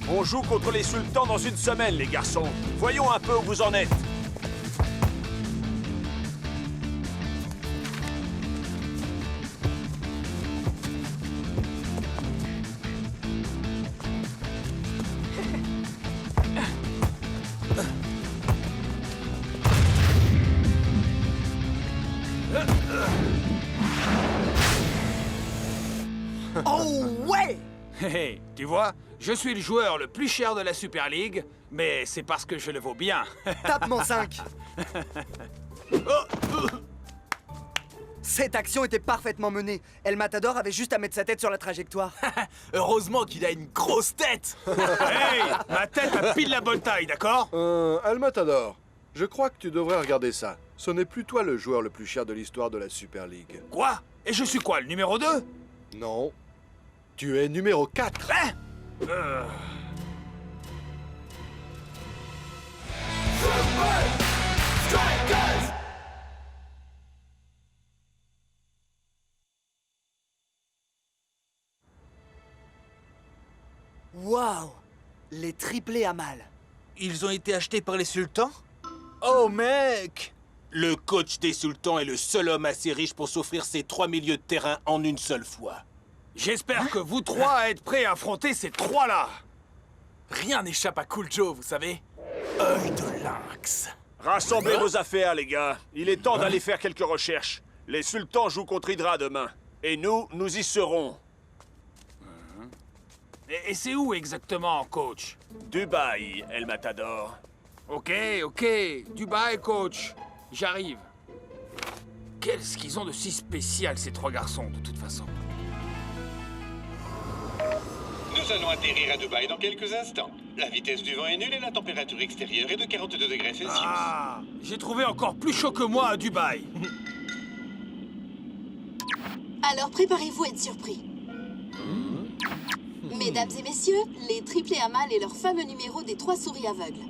On joue contre les sultans dans une semaine, les garçons. Voyons un peu où vous en êtes. Oh ouais! Hé, tu vois, je suis le joueur le plus cher de la Super League, mais c'est parce que je le vaux bien. Tape mon 5. Cette action était parfaitement menée. El Matador avait juste à mettre sa tête sur la trajectoire. Heureusement qu'il a une grosse tête. Hey, ma tête a pile la bonne taille, d'accord? El Matador, je crois que tu devrais regarder ça. Ce n'est plus toi le joueur le plus cher de l'histoire de la Super League. Quoi? Et je suis quoi, le numéro 2? Non. Tu es numéro 4. Hein? Waouh! Les triplés à mal. Ils ont été achetés par les sultans? Oh, mec! Le coach des sultans est le seul homme assez riche pour s'offrir ses 3 milieux de terrain en une seule fois. J'espère que vous trois êtes prêts à affronter ces trois-là. Rien n'échappe à Cool Joe, vous savez. Œil de lynx. Rassemblez vos affaires, les gars. Il est temps d'aller faire quelques recherches. Les sultans jouent contre Hydra demain. Et nous y serons. Et c'est où exactement, coach? Dubaï, El Matador. Ok, Dubaï, coach. J'arrive. Qu'est-ce qu'ils ont de si spécial, ces trois garçons, de toute façon? Nous allons atterrir à Dubaï dans quelques instants. La vitesse du vent est nulle et la température extérieure est de 42 degrés Celsius. Ah, j'ai trouvé encore plus chaud que moi à Dubaï. Alors préparez-vous à être surpris. Mesdames et messieurs, les triplés à mal et leur fameux numéro des 3 souris aveugles.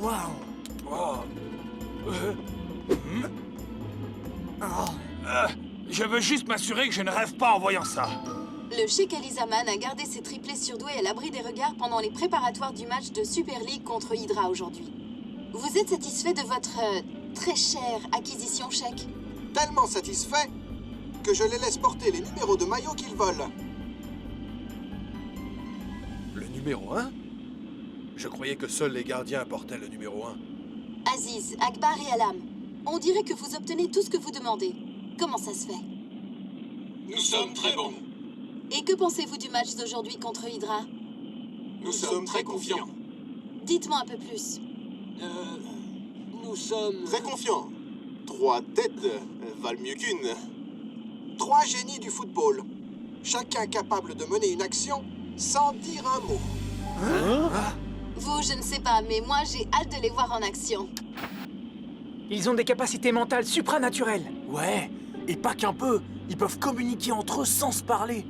Waouh! Je veux juste m'assurer que je ne rêve pas en voyant ça. Le Sheikh Ali Zaman a gardé ses triplés surdoués à l'abri des regards pendant les préparatoires du match de Super League contre Hydra aujourd'hui. Vous êtes satisfait de votre très chère acquisition, Sheikh? Tellement satisfait que je les laisse porter les numéros de maillot qu'ils veulent. Le numéro 1? Je croyais que seuls les gardiens portaient le numéro 1. Aziz, Akbar et Alam, on dirait que vous obtenez tout ce que vous demandez. Comment ça se fait? Nous sommes très bons. Et que pensez-vous du match d'aujourd'hui contre Hydra? Nous sommes très confiants. Dites-moi un peu plus. Nous sommes... Très confiants. 3 têtes valent mieux qu'une. 3 génies du football. Chacun capable de mener une action sans dire un mot. Vous, je ne sais pas, mais moi, j'ai hâte de les voir en action. Ils ont des capacités mentales supranaturelles. Ouais, et pas qu'un peu. Ils peuvent communiquer entre eux sans se parler.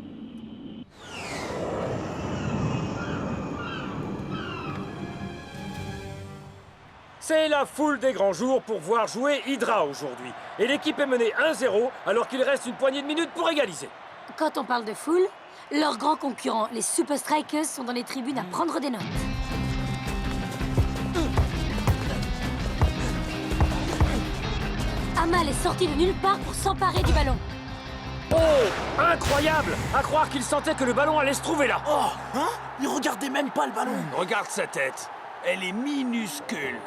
C'est la foule des grands jours pour voir jouer Hydra aujourd'hui. Et l'équipe est menée 1-0 alors qu'il reste une poignée de minutes pour égaliser. Quand on parle de foule, leurs grands concurrents, les Super Strikers, sont dans les tribunes à prendre des notes. Amal est sorti de nulle part pour s'emparer du ballon. Oh, incroyable! À croire qu'il sentait que le ballon allait se trouver là. Oh, hein? Il regardait même pas le ballon. Regarde sa tête. Elle est minuscule.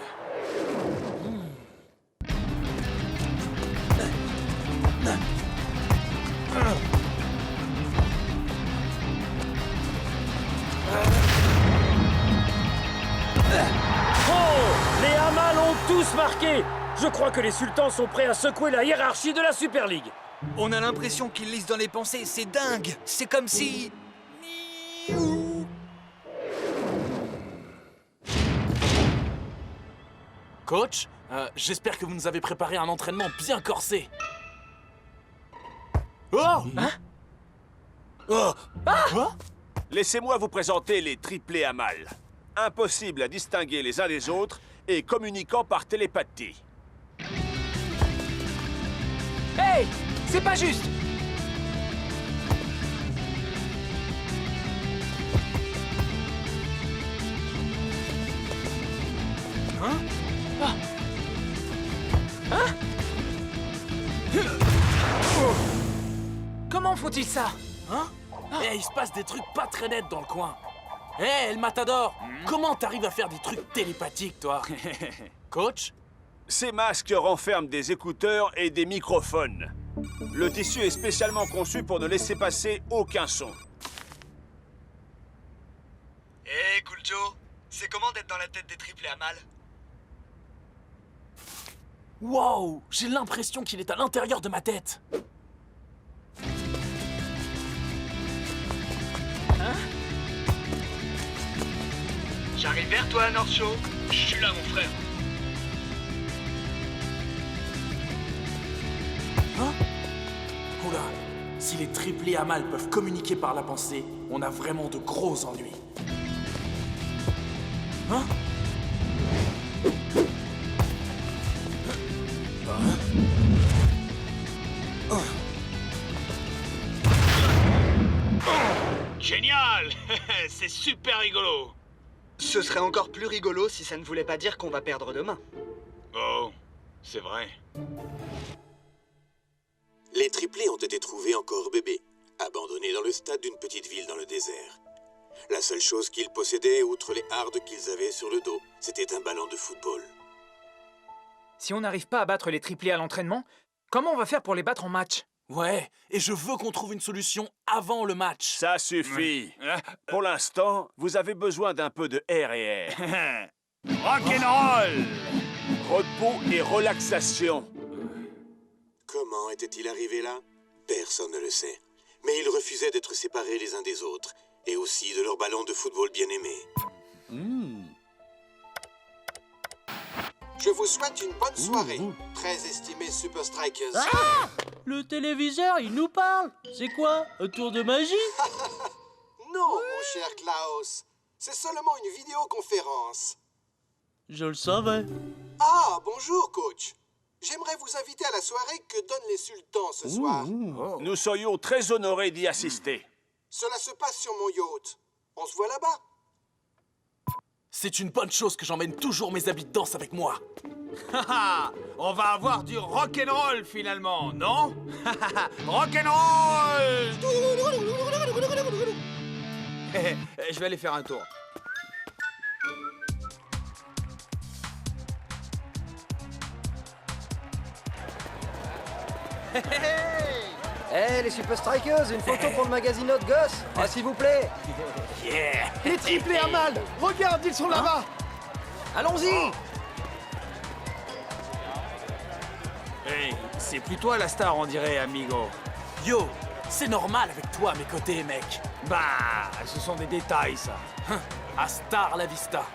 Oh! Les Hamal ont tous marqué! Je crois que les sultans sont prêts à secouer la hiérarchie de la Super League. On a l'impression qu'ils lisent dans les pensées, c'est dingue. C'est comme si... Coach, j'espère que vous nous avez préparé un entraînement bien corsé. Oh! Hein? Oh! Quoi? Laissez-moi vous présenter les triplés à mal. Impossible à distinguer les uns des autres et communiquant par télépathie. Hey! C'est pas juste! Comment font-ils ça? Hein? Eh, il se passe des trucs pas très nets dans le coin. Eh, El Matador, comment t'arrives à faire des trucs télépathiques, toi? Coach? Ces masques renferment des écouteurs et des microphones. Le tissu est spécialement conçu pour ne laisser passer aucun son. Hé, Cool Joe, c'est comment d'être dans la tête des triplés à mal? Wow, j'ai l'impression qu'il est à l'intérieur de ma tête. J'arrive vers toi, North Shore. Je suis là, mon frère. Hein? Oula, si les triplés à mal peuvent communiquer par la pensée, on a vraiment de gros ennuis. Hein? Génial. C'est super rigolo. Ce serait encore plus rigolo si ça ne voulait pas dire qu'on va perdre demain. Oh, c'est vrai. Les triplés ont été trouvés encore bébés, abandonnés dans le stade d'une petite ville dans le désert. La seule chose qu'ils possédaient, outre les hardes qu'ils avaient sur le dos, c'était un ballon de football. Si on n'arrive pas à battre les triplés à l'entraînement, comment on va faire pour les battre en match? Ouais, et je veux qu'on trouve une solution avant le match. Ça suffit. Pour l'instant, vous avez besoin d'un peu de air et air. Rock'n'roll. Repos et relaxation. Comment était-il arrivé là? Personne ne le sait. Mais ils refusaient d'être séparés les uns des autres, et aussi de leur ballon de football bien-aimé. Je vous souhaite une bonne soirée, très estimés Super Strikers. Ah! Le téléviseur, il nous parle. C'est quoi? Un tour de magie? Non, mon cher Klaus. C'est seulement une vidéoconférence. Je le savais. Ah, bonjour, coach. J'aimerais vous inviter à la soirée que donnent les sultans ce soir. Nous serions très honorés d'y assister. Cela se passe sur mon yacht. On se voit là-bas. C'est une bonne chose que j'emmène toujours mes habits de danse avec moi. On va avoir du rock'n'roll finalement, non? Rock'n'roll. Je vais aller faire un tour. Hé, les Super Strikers, une photo pour le magazine Hot Goss. Ah, s'il vous plaît. Les triplés à mal! Regarde, ils sont là-bas! Allons-y. Hey, c'est plus toi la star, on dirait, amigo. Yo, c'est normal avec toi à mes côtés, mec. Bah, ce sont des détails, ça. Hasta la vista.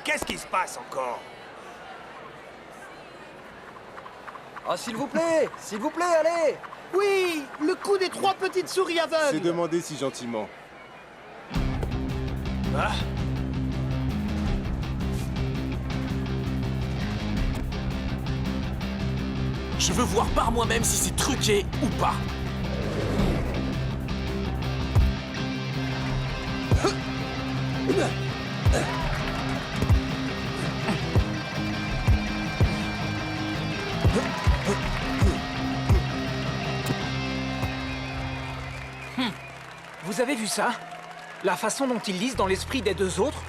Qu'est-ce qui se passe encore? Ah, s'il vous plaît, allez. Oui! Le coup des 3 petites souris aveugles! C'est demandé si gentiment. Ah. Je veux voir par moi-même si c'est truqué ou pas. Vous avez vu ça? La façon dont ils lisent dans l'esprit des deux autres?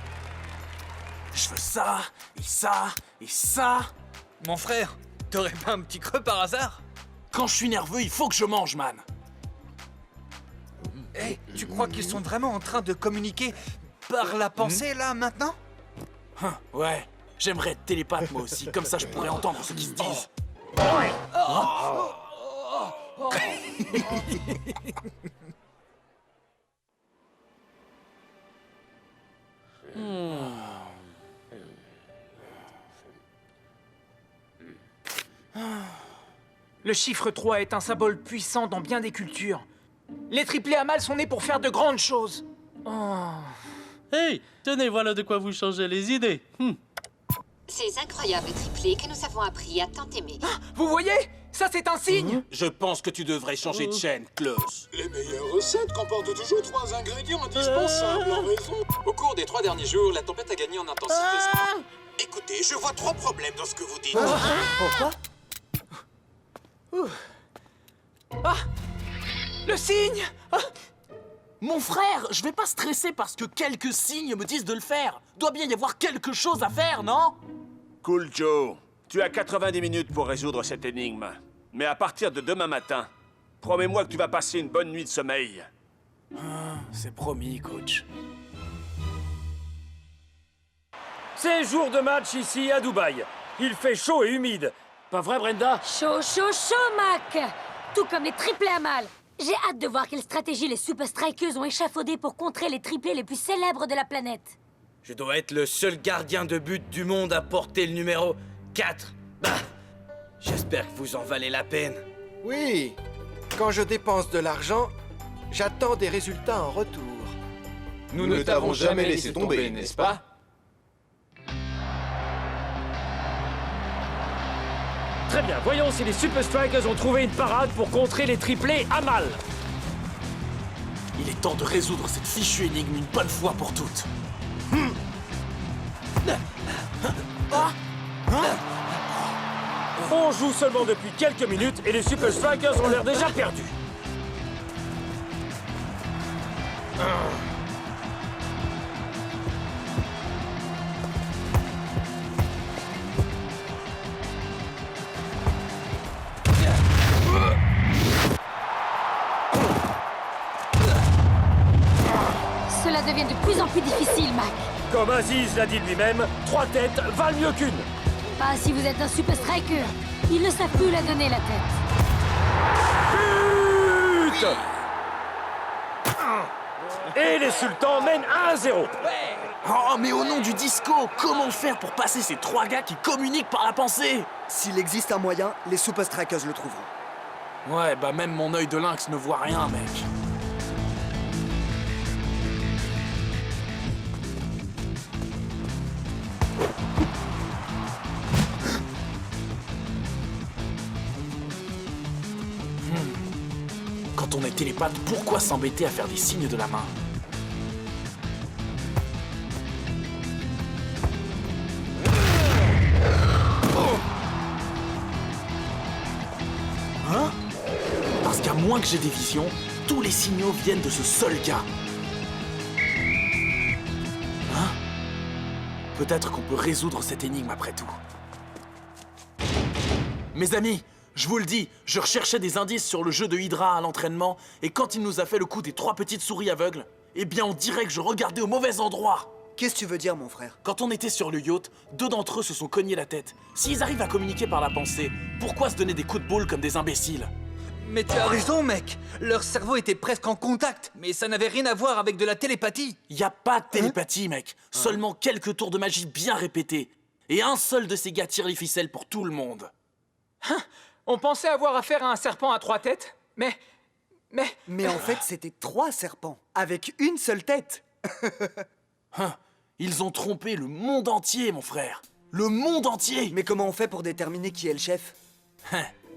Je veux ça, et ça, et ça. Mon frère, t'aurais pas un petit creux par hasard? Quand je suis nerveux, il faut que je mange, man. Hé, tu crois qu'ils sont vraiment en train de communiquer par la pensée, là, maintenant? Ouais, j'aimerais être télépathe, moi aussi. Comme ça, je pourrais entendre ce qu'ils se disent. Le chiffre 3 est un symbole puissant dans bien des cultures. Les triplés à mal sont nés pour faire de grandes choses. Hey, tenez, voilà de quoi vous changer les idées. Ces incroyables triplés que nous avons appris à tant aimer. Vous voyez? Ça, c'est un signe. Je pense que tu devrais changer de chaîne, Klaus. Les meilleures recettes comportent toujours 3 ingrédients indispensables en raison. Au cours des 3 derniers jours, la tempête a gagné en intensité. Écoutez, je vois 3 problèmes dans ce que vous dites. Pourquoi? Ah! Le signe! Ah! Mon frère, je vais pas stresser parce que quelques signes me disent de le faire. Doit bien y avoir quelque chose à faire, non? Cool Joe, tu as 90 minutes pour résoudre cette énigme. Mais à partir de demain matin, promets-moi que tu vas passer une bonne nuit de sommeil. C'est promis, coach. C'est jour de match ici à Dubaï. Il fait chaud et humide. Pas vrai, Brenda? Chaud, chaud, chaud, Mac! Tout comme les triplés à mal. J'ai hâte de voir quelle stratégie les Super Strikers ont échafaudé pour contrer les triplés les plus célèbres de la planète. Je dois être le seul gardien de but du monde à porter le numéro 4. Bah, j'espère que vous en valez la peine. Oui, quand je dépense de l'argent, j'attends des résultats en retour. Nous ne t'avons jamais laissé tomber, n'est-ce pas? Très bien, voyons si les Super Strikers ont trouvé une parade pour contrer les triplés à mal. Il est temps de résoudre cette fichue énigme une bonne fois pour toutes. On joue seulement depuis quelques minutes et les Super Strikers ont l'air déjà perdus. Cela devient de plus en plus difficile, Mac. Comme Aziz l'a dit lui-même, 3 têtes valent mieux qu'une. Pas si vous êtes un Super Striker. Ils ne savent plus la donner, la tête. But! Et les Sultans mènent 1-0. Oh, mais au nom du disco, comment faire pour passer ces 3 gars qui communiquent par la pensée? S'il existe un moyen, les Super Strikers le trouveront. Ouais, bah même mon œil de lynx ne voit rien, mec. Quand on est télépathe, pourquoi s'embêter à faire des signes de la main? Hein? Parce qu'à moins que j'ai des visions, tous les signaux viennent de ce seul gars. Hein? Peut-être qu'on peut résoudre cette énigme après tout. Mes amis, je vous le dis, je recherchais des indices sur le jeu de Hydra à l'entraînement, et quand il nous a fait le coup des 3 petites souris aveugles, eh bien on dirait que je regardais au mauvais endroit. Qu'est-ce que tu veux dire, mon frère? Quand on était sur le yacht, 2 d'entre eux se sont cognés la tête. S'ils arrivent à communiquer par la pensée, pourquoi se donner des coups de boule comme des imbéciles? Mais tu as raison, mec. Leur cerveau était presque en contact, mais ça n'avait rien à voir avec de la télépathie. Y a pas de télépathie, mec. Seulement quelques tours de magie bien répétés. Et un seul de ces gars tire les ficelles pour tout le monde. On pensait avoir affaire à un serpent à 3 têtes, mais... Mais en fait, c'était 3 serpents, avec une seule tête. Ils ont trompé le monde entier, mon frère. Le monde entier. Mais comment on fait pour déterminer qui est le chef?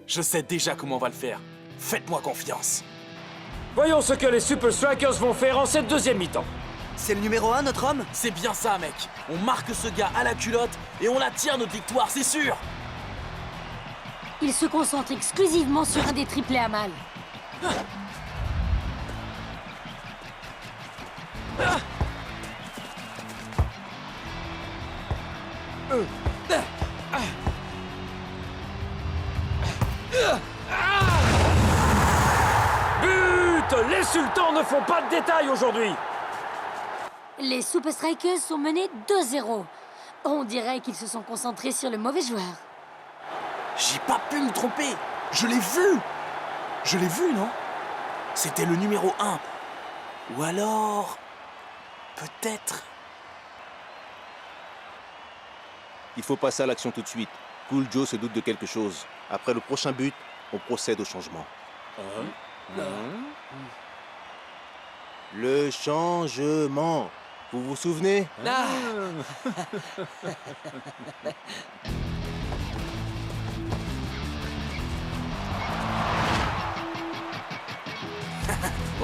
Je sais déjà comment on va le faire. Faites-moi confiance. Voyons ce que les Super Strikers vont faire en cette deuxième mi-temps. C'est le numéro 1, notre homme? C'est bien ça, mec. On marque ce gars à la culotte et on la tire, notre victoire, c'est sûr. Ils se concentrent exclusivement sur un des triplés à mal. But! Les Sultans ne font pas de détails aujourd'hui. Les Super Strikers sont menés 2-0. On dirait qu'ils se sont concentrés sur le mauvais joueur. J'ai pas pu me tromper. Je l'ai vu. Je l'ai vu, non? C'était le numéro 1. Ou alors... peut-être... Il faut passer à l'action tout de suite. Cool Joe se doute de quelque chose. Après le prochain but, on procède au changement. Le changement. Vous vous souvenez?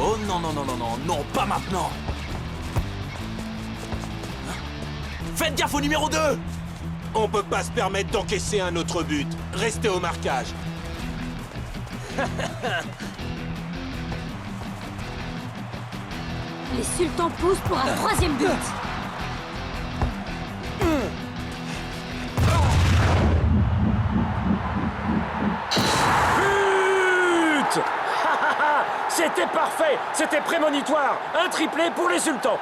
Oh non, non, non, non, non, non, pas maintenant. Faites gaffe au numéro 2. On peut pas se permettre d'encaisser un autre but. Restez au marquage. Les Sultans poussent pour un 3e but. But! C'était parfait! C'était prémonitoire! Un triplé pour les Sultans!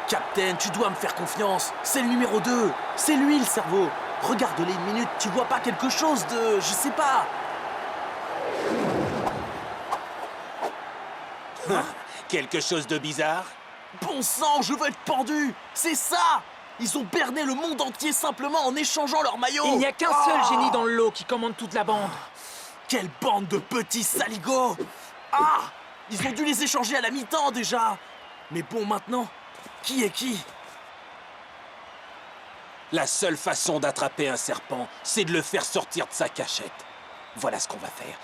Captain, tu dois me faire confiance. C'est le numéro 2. C'est lui le cerveau. Regarde-les une minute, tu vois pas quelque chose de... je sais pas. Quelque chose de bizarre? Bon sang, je veux être pendu. C'est ça. Ils ont berné le monde entier simplement en échangeant leur maillot. Il n'y a qu'un seul génie dans le lot qui commande toute la bande. Quelle bande de petits saligots. Ah, ils ont dû les échanger à la mi-temps déjà. Mais bon, maintenant, qui est qui? La seule façon d'attraper un serpent, c'est de le faire sortir de sa cachette. Voilà ce qu'on va faire.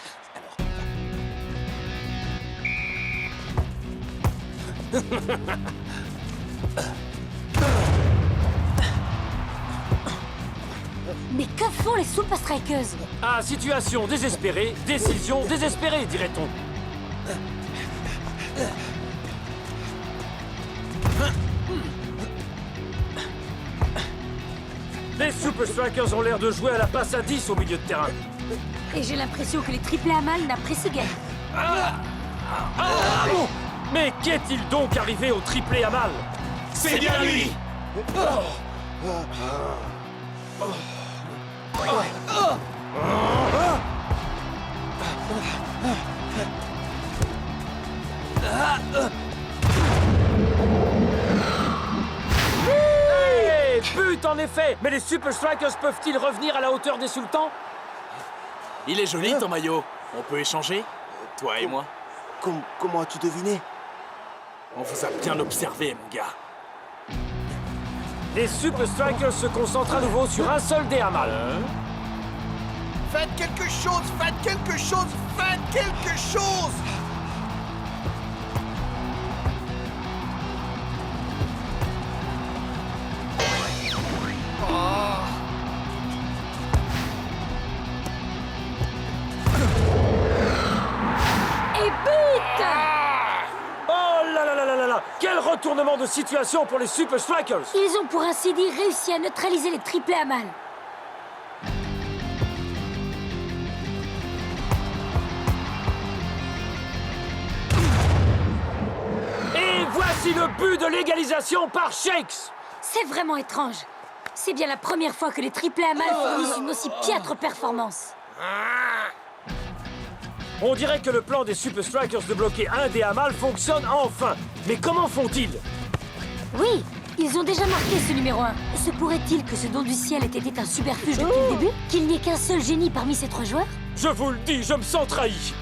Mais que font les Super Strikers? Ah, situation désespérée, décision désespérée, dirait-on. Les Super Strikers ont l'air de jouer à la passe à 10 au milieu de terrain. Et j'ai l'impression que les triplés à mal n'apprécient guère. Mais qu'est-il donc arrivé au triplé à mal? C'est bien lui! Hey, but en effet! Mais les Super Strikers peuvent-ils revenir à la hauteur des Sultans? Il est joli ton maillot. On peut échanger? Toi et moi. Comment as-tu deviné? On vous a bien observé, mon gars. Les Super Strikers se concentrent à nouveau sur un seul dé à mal. Faites quelque chose! Faites quelque chose! Faites quelque chose! Et but! Oh là là là là là là! Quel retournement de situation pour les Super Strikers! Ils ont pour ainsi dire réussi à neutraliser les triplés à mal. Et voici le but de l'égalisation par Shakes! C'est vraiment étrange. C'est bien la première fois que les triplés à mal fournissent une aussi piètre performance. On dirait que le plan des Super Strikers de bloquer un dé à mal fonctionne enfin. Mais comment font-ils? Oui, ils ont déjà marqué ce numéro 1. Se pourrait-il que ce don du ciel ait été un superfuge depuis le début? Qu'il n'y ait qu'un seul génie parmi ces 3 joueurs? Je vous le dis, je me sens trahi.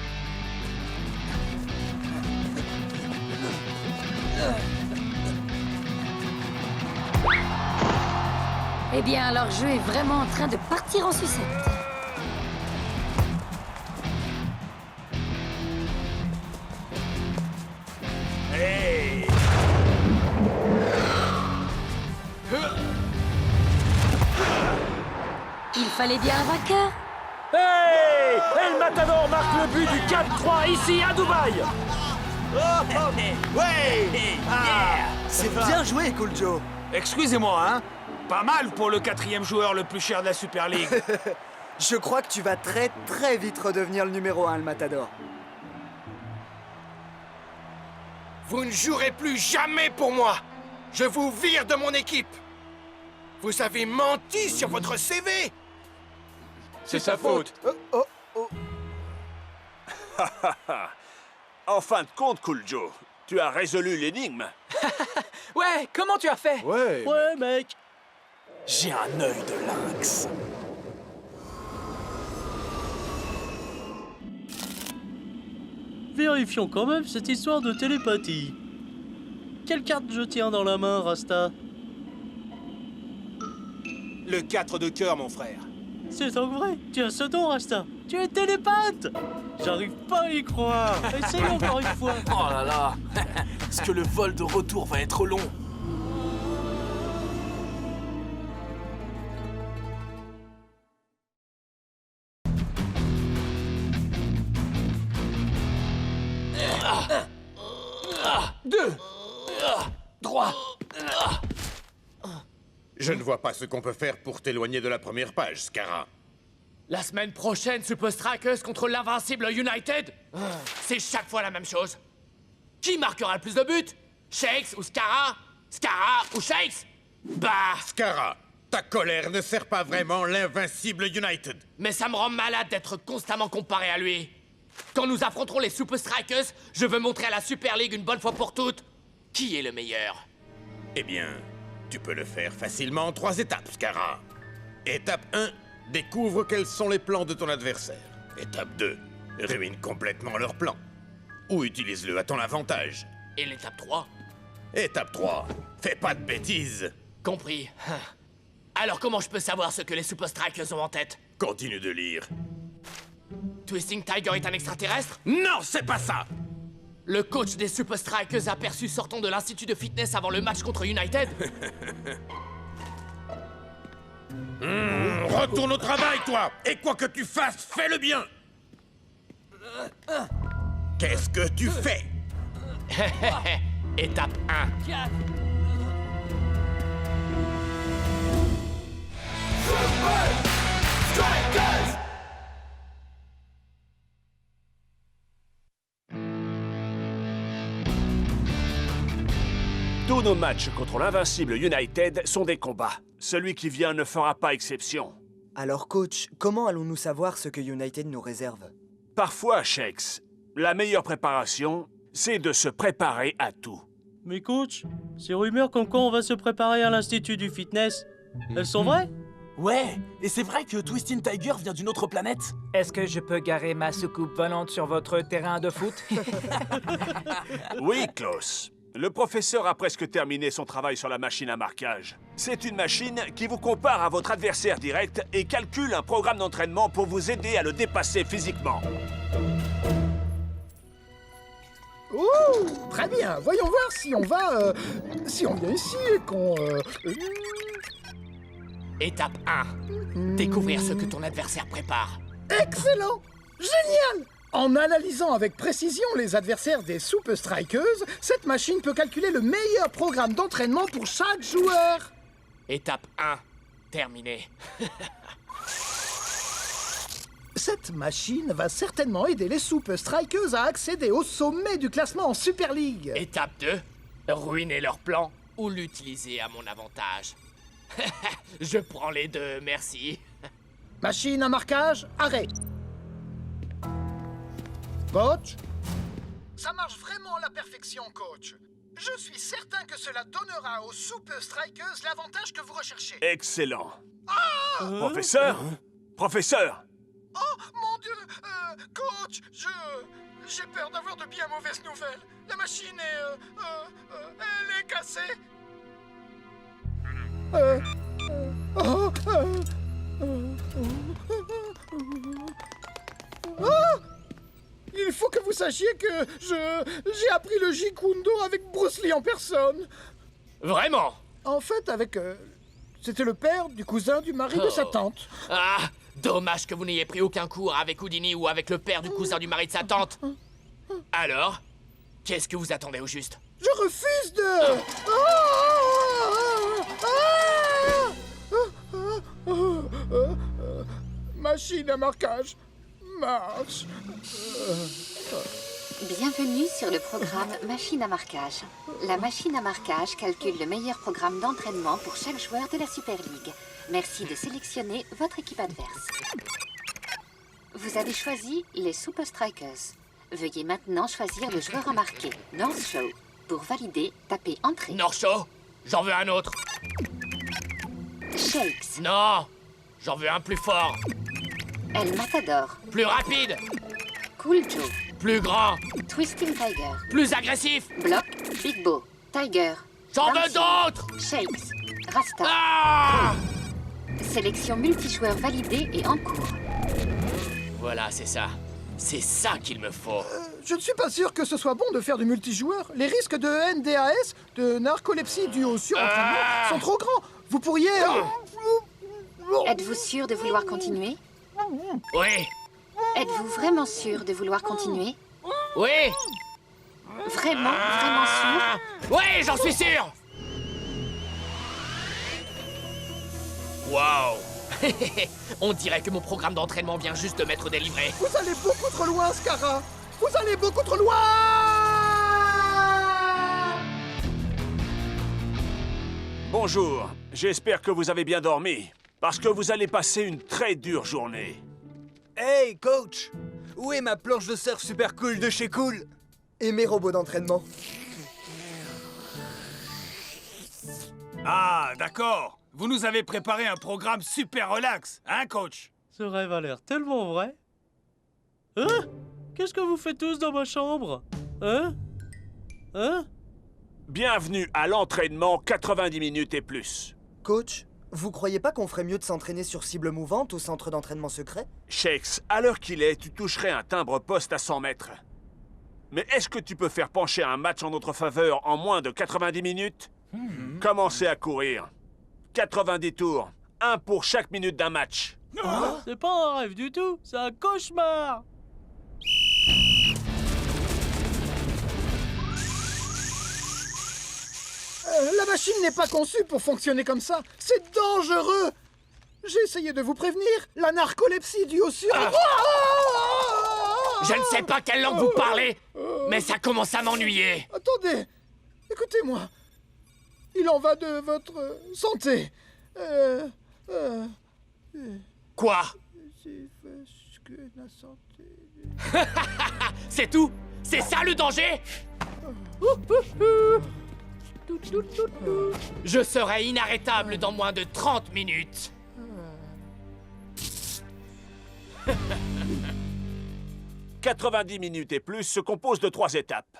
Eh bien, leur jeu est vraiment en train de partir en sucette. Hey! Il fallait bien un vainqueur. Hey! El Matador marque le but du 4-3 ici à Dubaï. Ouais! C'est bien joué, Cool Joe. Excusez-moi, hein? Pas mal pour le 4e joueur le plus cher de la Super League. Je crois que tu vas très très vite redevenir le numéro 1, le Matador. Vous ne jouerez plus jamais pour moi! Je vous vire de mon équipe! Vous avez menti sur votre CV! C'est sa faute. En fin de compte, Cool Joe, tu as résolu l'énigme. Ouais, comment tu as fait? Ouais. Ouais, mec. J'ai un œil de lynx. Vérifions quand même cette histoire de télépathie. Quelle carte je tiens dans la main, Rasta? Le 4 de cœur, mon frère. C'est donc vrai. Tu as ce don, Rasta. Tu es télépathe! J'arrive pas à y croire! Essaye encore une fois! Oh là là! Est-ce que le vol de retour va être long? Deux! 3! Je ne vois pas ce qu'on peut faire pour t'éloigner de la première page, Scarra. La semaine prochaine, Super Strikers contre l'invincible United? C'est chaque fois la même chose. Qui marquera le plus de buts? Shakes ou Scarra? Scarra ou Shakes? Bah... Scarra, ta colère ne sert pas vraiment l'invincible United. Mais ça me rend malade d'être constamment comparé à lui. Quand nous affronterons les Super Strikers, je veux montrer à la Super League une bonne fois pour toutes qui est le meilleur. Eh bien, tu peux le faire facilement en 3 étapes, Scarra. Étape 1, découvre quels sont les plans de ton adversaire. Étape 2, ruine complètement leur plan. Ou utilise-le à ton avantage. Et l'étape 3? Étape 3, fais pas de bêtises. Compris. Alors comment je peux savoir ce que les Super Strikers ont en tête? Continue de lire. Twisting Tiger est un extraterrestre? Non, c'est pas ça! Le coach des Super Strikers aperçu sortant de l'institut de fitness avant le match contre United? Retourne au travail, toi! Et quoi que tu fasses, fais-le bien! Qu'est-ce que tu fais? Étape 1. Super Strikers! Tous nos matchs contre l'invincible United sont des combats. Celui qui vient ne fera pas exception. Alors coach, comment allons-nous savoir ce que United nous réserve? Parfois, Shakes, la meilleure préparation, c'est de se préparer à tout. Mais coach, ces rumeurs comme quoi on va se préparer à l'institut du fitness, elles sont vraies? Ouais, et c'est vrai que Twisting Tiger vient d'une autre planète. Est-ce que je peux garer ma soucoupe volante sur votre terrain de foot? Oui, Klaus. Le professeur a presque terminé son travail sur la machine à marquage. C'est une machine qui vous compare à votre adversaire direct et calcule un programme d'entraînement pour vous aider à le dépasser physiquement. Très bien. Voyons voir si on va... si on vient ici et qu'on... Étape 1. Découvrir ce que ton adversaire prépare. Excellent! Génial! En analysant avec précision les adversaires des Super Strikers, cette machine peut calculer le meilleur programme d'entraînement pour chaque joueur. Étape 1. Terminé. Cette machine va certainement aider les Super Strikers à accéder au sommet du classement en Super League. Étape 2. Ruiner leur plan ou l'utiliser à mon avantage. Je prends les deux, merci. Machine à marquage, arrêt. Coach? Ça marche vraiment à la perfection, coach. Je suis certain que cela donnera aux Super Strikers l'avantage que vous recherchez. Excellent. Ah! Professeur? Professeur? Oh, mon Dieu! Coach, j'ai peur d'avoir de bien mauvaises nouvelles. La machine est... elle est cassée. Il faut que vous sachiez que j'ai appris le Jeet Kune Do avec Bruce Lee en personne. Vraiment? En fait, avec... c'était le père du cousin du mari de sa tante. Ah, dommage que vous n'ayez pris aucun cours avec Houdini ou avec le père du cousin du mari de sa tante. Alors, qu'est-ce que vous attendez au juste? Je refuse de... Machine à marquage. Marche. Bienvenue sur le programme Machine à marquage. La machine à marquage calcule le meilleur programme d'entraînement pour chaque joueur de la Super League. Merci de sélectionner votre équipe adverse. Vous avez choisi les Super Strikers. Veuillez maintenant choisir le joueur à marquer, North Show. Pour valider, tapez Entrée. North Show? J'en veux un autre. Shakes. Non, j'en veux un plus fort. El Matador. Plus rapide. Cool Joe. Plus grand. Twisting Tiger. Plus agressif. Block. Big Bo. Tiger. J'en veux d'autres. Shakes. Rasta. Ah! Sélection multijoueur validée et en cours. Voilà, c'est ça. C'est ça qu'il me faut. Je ne suis pas sûr que ce soit bon de faire du multijoueur. Les risques de NDAS, de narcolepsie due au surentraînement, sont trop grands. Vous pourriez... Êtes-vous sûr de vouloir continuer? Oui. Êtes-vous vraiment sûr de vouloir continuer? Oui. Vraiment sûr? Oui, j'en suis sûr. Waouh. On dirait que mon programme d'entraînement vient juste de m'être délivré. Vous allez beaucoup trop loin, Scara. Vous allez beaucoup trop loin. Bonjour, j'espère que vous avez bien dormi, parce que vous allez passer une très dure journée. Hey, coach! Où est ma planche de surf super cool de chez Cool? Et mes robots d'entraînement? Ah, d'accord. Vous nous avez préparé un programme super relax, hein, coach? Ce rêve a l'air tellement vrai. Hein? Qu'est-ce que vous faites tous dans ma chambre? Hein? Hein? Bienvenue à l'entraînement 90 minutes et plus. Coach, vous croyez pas qu'on ferait mieux de s'entraîner sur cible mouvante au centre d'entraînement secret? Shakes, à l'heure qu'il est, tu toucherais un timbre-poste à 100 mètres. Mais est-ce que tu peux faire pencher un match en notre faveur en moins de 90 minutes? Commencez à courir. 90 tours, un pour chaque minute d'un match. C'est pas un rêve du tout, c'est un cauchemar. La machine n'est pas conçue pour fonctionner comme ça. C'est dangereux. J'ai essayé de vous prévenir. La narcolepsie due au sur... Je ne sais pas quelle langue vous parlez, mais ça commence à m'ennuyer. Attendez, écoutez-moi. Il en va de votre santé. Quoi? C'est tout? C'est ça le danger? Je serai inarrêtable dans moins de 30 minutes. « 90 minutes et plus se compose de 3 étapes.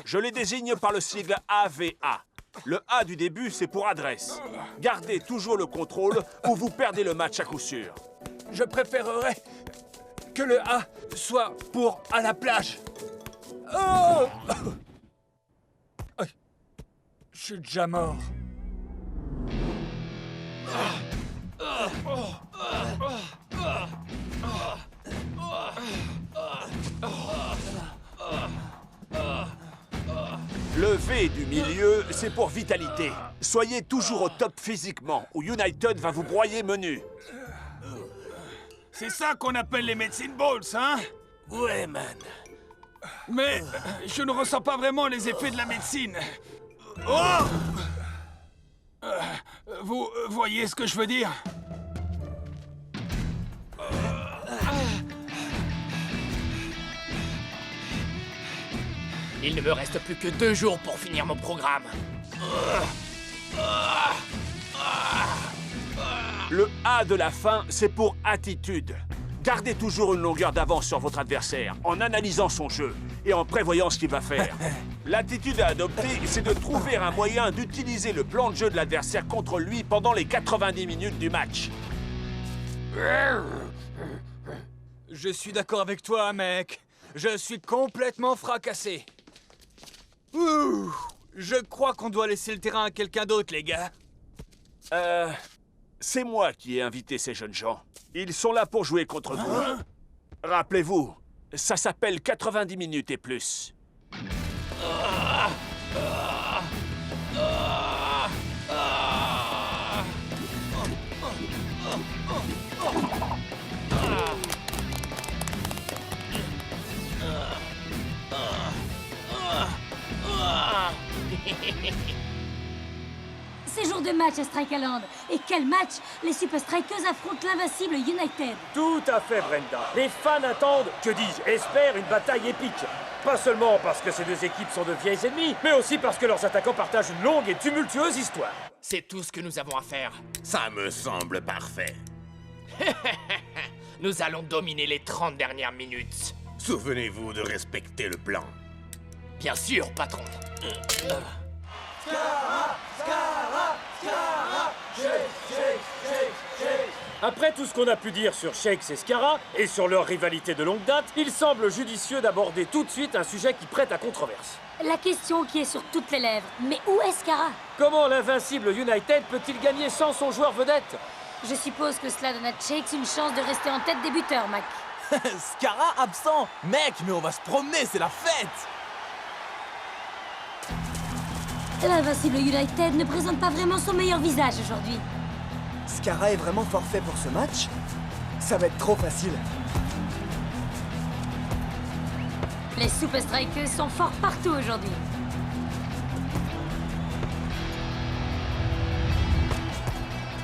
Je les désigne par le sigle AVA. Le A du début, c'est pour adresse. Gardez toujours le contrôle ou vous perdez le match à coup sûr. Je préférerais que le A soit pour à la plage. Oh! Je suis déjà mort. Le V du milieu, c'est pour vitalité. Soyez toujours au top physiquement, ou United va vous broyer menu. C'est ça qu'on appelle les medicine balls, hein? Ouais, man. Mais je ne ressens pas vraiment les effets de la médecine. Oh! Vous voyez ce que je veux dire? Il ne me reste plus que 2 jours pour finir mon programme. Le A de la fin, c'est pour attitude. Gardez toujours une longueur d'avance sur votre adversaire, en analysant son jeu et en prévoyant ce qu'il va faire. L'attitude à adopter, c'est de trouver un moyen d'utiliser le plan de jeu de l'adversaire contre lui pendant les 90 minutes du match. Je suis d'accord avec toi, mec. Je suis complètement fracassé. Ouh, je crois qu'on doit laisser le terrain à quelqu'un d'autre, les gars. C'est moi qui ai invité ces jeunes gens. Ils sont là pour jouer contre vous. Rappelez-vous, ça s'appelle 90 minutes et plus. C'est jour de match à Strikeland. Et quel match! Les Super Strikers affrontent l'invincible United. Tout à fait, Brenda. Les fans attendent, que dis-je, espèrent une bataille épique. Pas seulement parce que ces deux équipes sont de vieilles ennemies, mais aussi parce que leurs attaquants partagent une longue et tumultueuse histoire. C'est tout ce que nous avons à faire. Ça me semble parfait. Nous allons dominer les 30 dernières minutes. Souvenez-vous de respecter le plan. Bien sûr, patron. Scara, Scara, Scara, shake, shake, shake, shake. Après tout ce qu'on a pu dire sur Shakes et Scarra, et sur leur rivalité de longue date, il semble judicieux d'aborder tout de suite un sujet qui prête à controverse. La question qui est sur toutes les lèvres, mais où est Scarra? Comment l'invincible United peut-il gagner sans son joueur vedette? Je suppose que cela donne à Shakes une chance de rester en tête des buteurs, Mac. Scarra absent. Mec, mais on va se promener, c'est la fête. L'invincible United ne présente pas vraiment son meilleur visage aujourd'hui. Scarra est vraiment forfait pour ce match? Ça va être trop facile. Les Super Strikers sont forts partout aujourd'hui.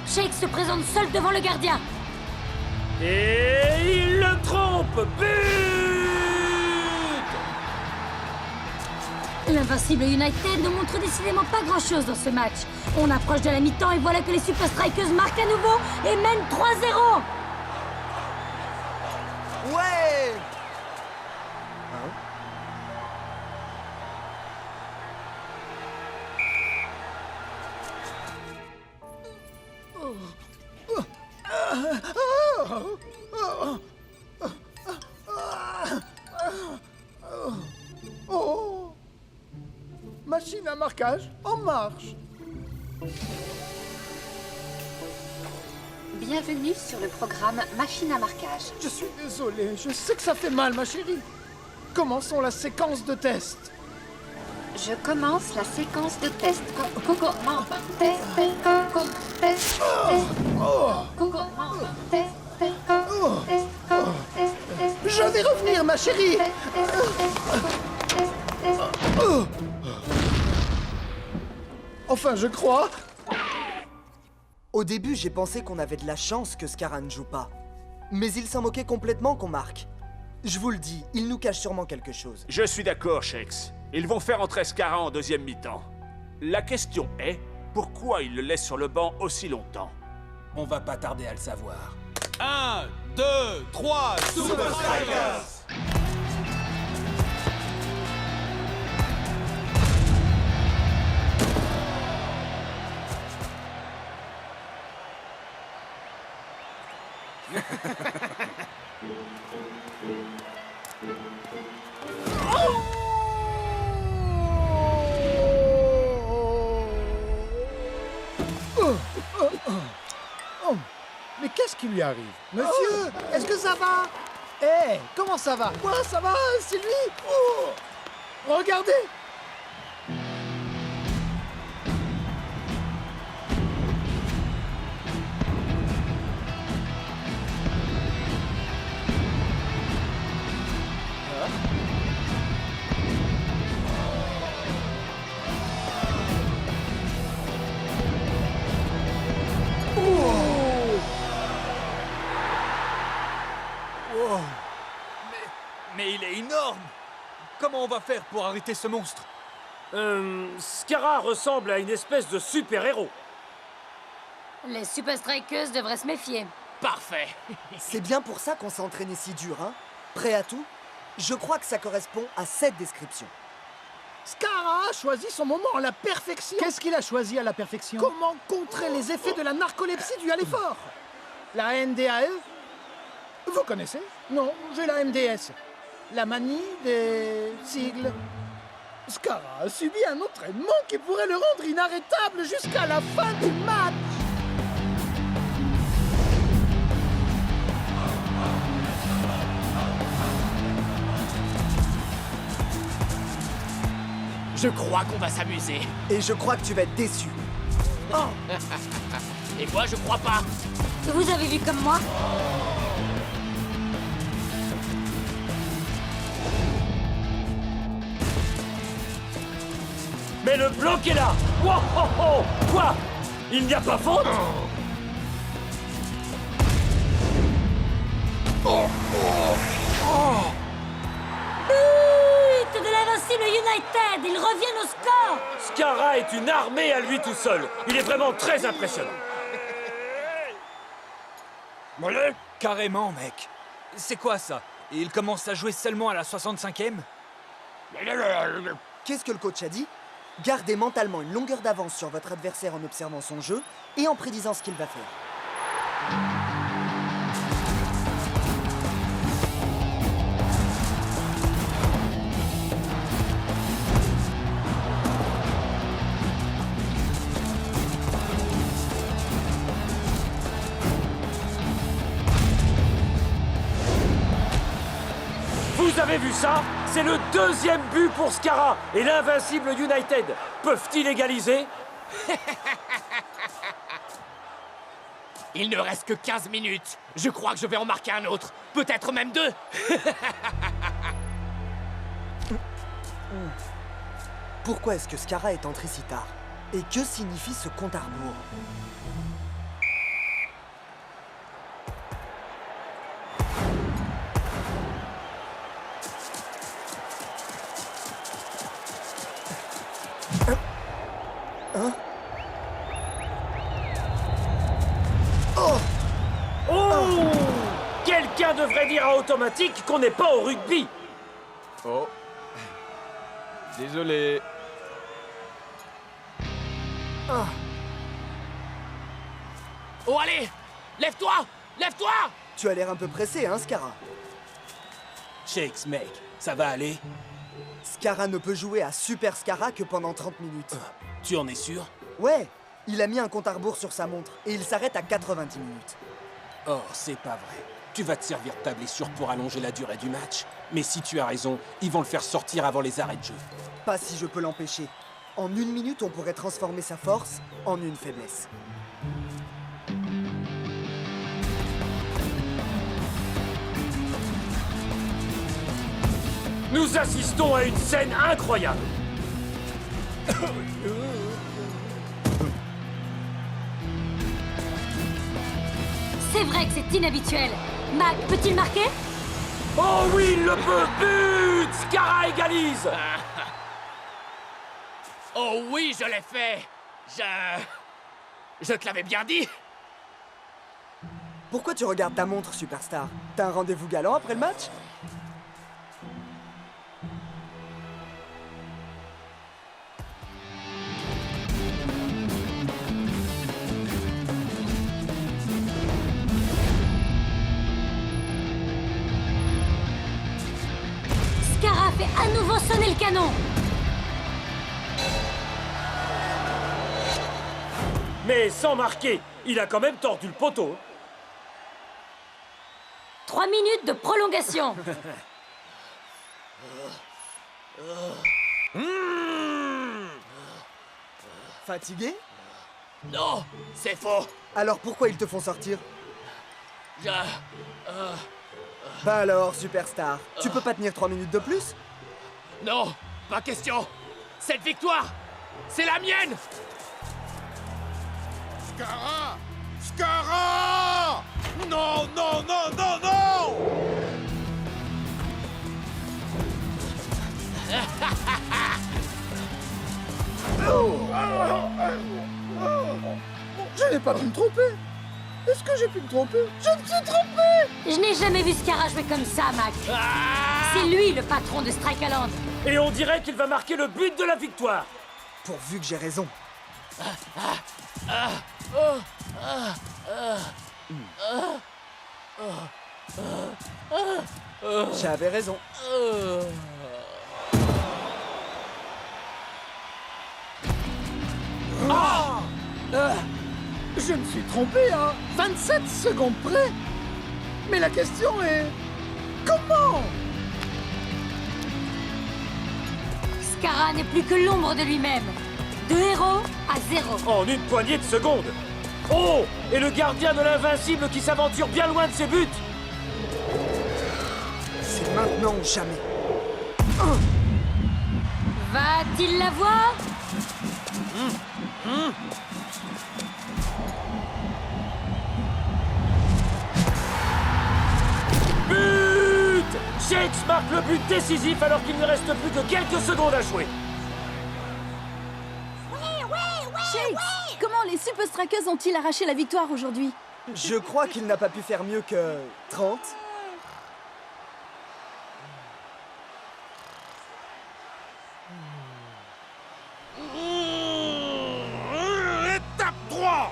Shakes se présente seul devant le gardien. Et il le trompe! But! L'invincible United ne montre décidément pas grand-chose dans ce match. On approche de la mi-temps et voilà que les Super Strikers marquent à nouveau et mènent 3-0. Ouais! Oh! Machine à marquage en marche. Bienvenue sur le programme Machine à marquage. Je suis désolé, je sais que ça fait mal, ma chérie. Commençons la séquence de test. Je commence la séquence de test. Je vais revenir, ma chérie. Enfin, je crois. Au début, j'ai pensé qu'on avait de la chance que Scarra ne joue pas. Mais il s'en moquait complètement qu'on marque. Je vous le dis, il nous cache sûrement quelque chose. Je suis d'accord, Shakes. Ils vont faire entrer Scarra en deuxième mi-temps. La question est, pourquoi ils le laissent sur le banc aussi longtemps? On va pas tarder à le savoir. 1, 2, 3, Super Strikers! Oh, mais qu'est-ce qui lui arrive? Monsieur, est-ce que ça va? Eh, comment ça va? Moi, ça va, Sylvie? Oh, regardez! Oh. Mais il est énorme! Comment on va faire pour arrêter ce monstre? Scarra ressemble à une espèce de super-héros. Les Super Strikers devraient se méfier. Parfait. C'est bien pour ça qu'on s'est entraîné si dur, hein? Prêt à tout? Je crois que ça correspond à cette description. Scarra a choisi son moment à la perfection. Qu'est-ce qu'il a choisi à la perfection? Comment contrer les effets de la narcolepsie due à l'effort? La NDAE? Vous connaissez? Non, j'ai la MDS. La manie des sigles. Scarra a subi un entraînement qui pourrait le rendre inarrêtable jusqu'à la fin du match. Je crois qu'on va s'amuser. Et je crois que tu vas être déçu. Et moi, je crois pas. Vous avez vu comme moi? Mais le bloc est là! Wow, oh, oh. Quoi? Il n'y a pas faute? But de l'invincible United! Ils reviennent au score! Scarra est une armée à lui tout seul. Il est vraiment très impressionnant. Mollet? Carrément, mec. C'est quoi ça? Et il commence à jouer seulement à la 65e? Qu'est-ce que le coach a dit? Gardez mentalement une longueur d'avance sur votre adversaire en observant son jeu et en prédisant ce qu'il va faire. Vous avez vu ça? C'est le 2e but pour Scara et l'invincible United. Peuvent-ils égaliser? Il ne reste que 15 minutes. Je crois que je vais en marquer un autre. Peut-être même 2. Pourquoi est-ce que Scara est entré si tard? Et que signifie ce compte à rebours? Hein? Oh! Quelqu'un devrait dire à Automatique qu'on n'est pas au rugby. Oh. Désolé. Oh, allez! Lève-toi! Lève-toi! Tu as l'air un peu pressé, hein, Scara? Shakes, mec, ça va aller? Scara ne peut jouer à Super Scara que pendant 30 minutes. Tu en es sûr? Ouais, il a mis un compte à rebours sur sa montre et il s'arrête à 90 minutes. Oh, c'est pas vrai. Tu vas te servir de ta blessure pour allonger la durée du match. Mais si tu as raison, ils vont le faire sortir avant les arrêts de jeu. Pas si je peux l'empêcher. En 1 minute, on pourrait transformer sa force en une faiblesse. Nous assistons à une scène incroyable. C'est vrai que c'est inhabituel. Mac, peut-il marquer? Oh oui, il le peut. But! Scara égalise. Oh oui, je l'ai fait. Je te l'avais bien dit. Pourquoi tu regardes ta montre, Superstar? T'as un rendez-vous galant après le match? Scara fait à nouveau sonner le canon. Mais sans marquer, il a quand même tordu le poteau. 3 minutes de prolongation. Fatigué? Non, c'est faux. Alors pourquoi ils te font sortir? Je... Bah alors, Superstar, tu peux pas tenir 3 minutes de plus? Non, pas question. Cette victoire, c'est la mienne. Scara! Scara! Non, non, non, non, non! Je n'ai pas pu me tromper. Est-ce que j'ai pu me tromper? Je me suis trompé! Je n'ai jamais vu Scara jouer comme ça, Mac. C'est lui le patron de Strikeland. Et on dirait qu'il va marquer le but de la victoire. Pourvu que j'ai raison. J'avais raison. Je me suis trompé à 27 secondes près. Mais la question est... comment? Scara n'est plus que l'ombre de lui-même. De héros à 0. En une poignée de secondes. Oh! Et le gardien de l'invincible qui s'aventure bien loin de ses buts. C'est maintenant ou jamais. Va-t-il l'avoir? But! Shakes marque le but décisif alors qu'il ne reste plus que quelques secondes à jouer. Shakes, comment les Super Strikers ont-ils arraché la victoire aujourd'hui? Je crois qu'il n'a pas pu faire mieux que 30. Étape 3!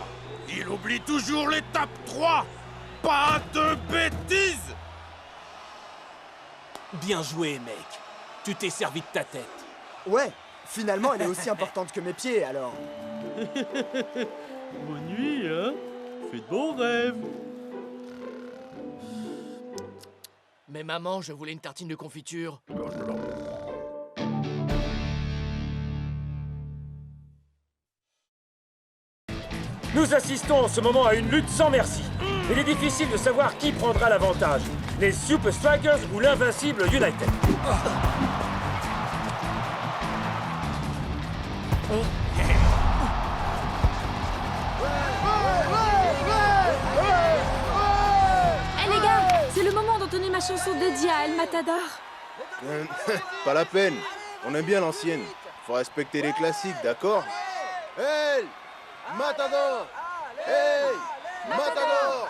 Il oublie toujours l'étape 3! Pas de bêtises! Bien joué, mec. Tu t'es servi de ta tête. Ouais, finalement, elle est aussi importante que mes pieds, alors. Bonne nuit, hein? Fais de bons rêves. Mais maman, je voulais une tartine de confiture. Nous assistons en ce moment à une lutte sans merci. Il est difficile de savoir qui prendra l'avantage, les Super Strikers ou l'invincible United. Eh les gars, c'est le moment d'entonner ma chanson dédiée à El Matador. Pas la peine. On aime bien l'ancienne. Faut respecter les classiques, d'accord? Hey! Matador! Hey! Matador!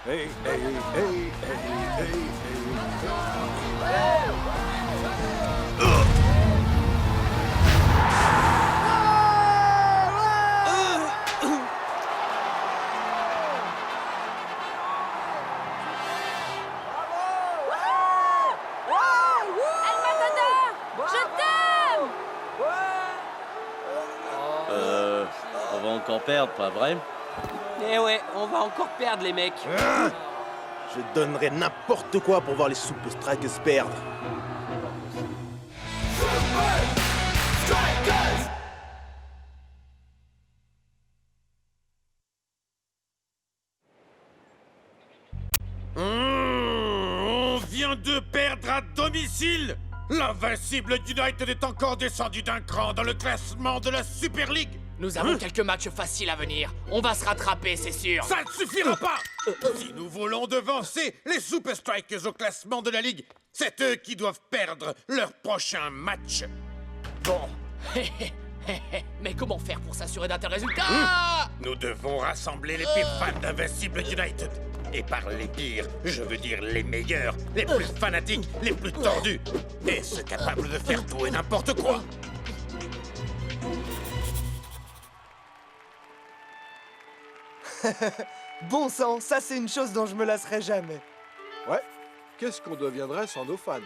Hey, hey, hey, hey, El Matador, je t'aime. On va encore perdre, pas vrai? Eh ouais, on va encore perdre les mecs. Je donnerais n'importe quoi pour voir les Super Strikers perdre. On vient de perdre à domicile. L'invincible United est encore descendu d'un cran dans le classement de la Super League. Nous avons quelques matchs faciles à venir. On va se rattraper, c'est sûr. Ça ne suffira pas. Si nous voulons devancer les Super Strikers au classement de la Ligue, c'est eux qui doivent perdre leur prochain match. Bon. Mais comment faire pour s'assurer d'un tel résultat? Nous devons rassembler les pires fans d'Invincible United. Et par les pires, je veux dire les meilleurs, les plus fanatiques, les plus tordus. Et ceux capables de faire tout et n'importe quoi. Bon sang, ça c'est une chose dont je me lasserai jamais. Ouais, qu'est-ce qu'on deviendrait sans nos fans?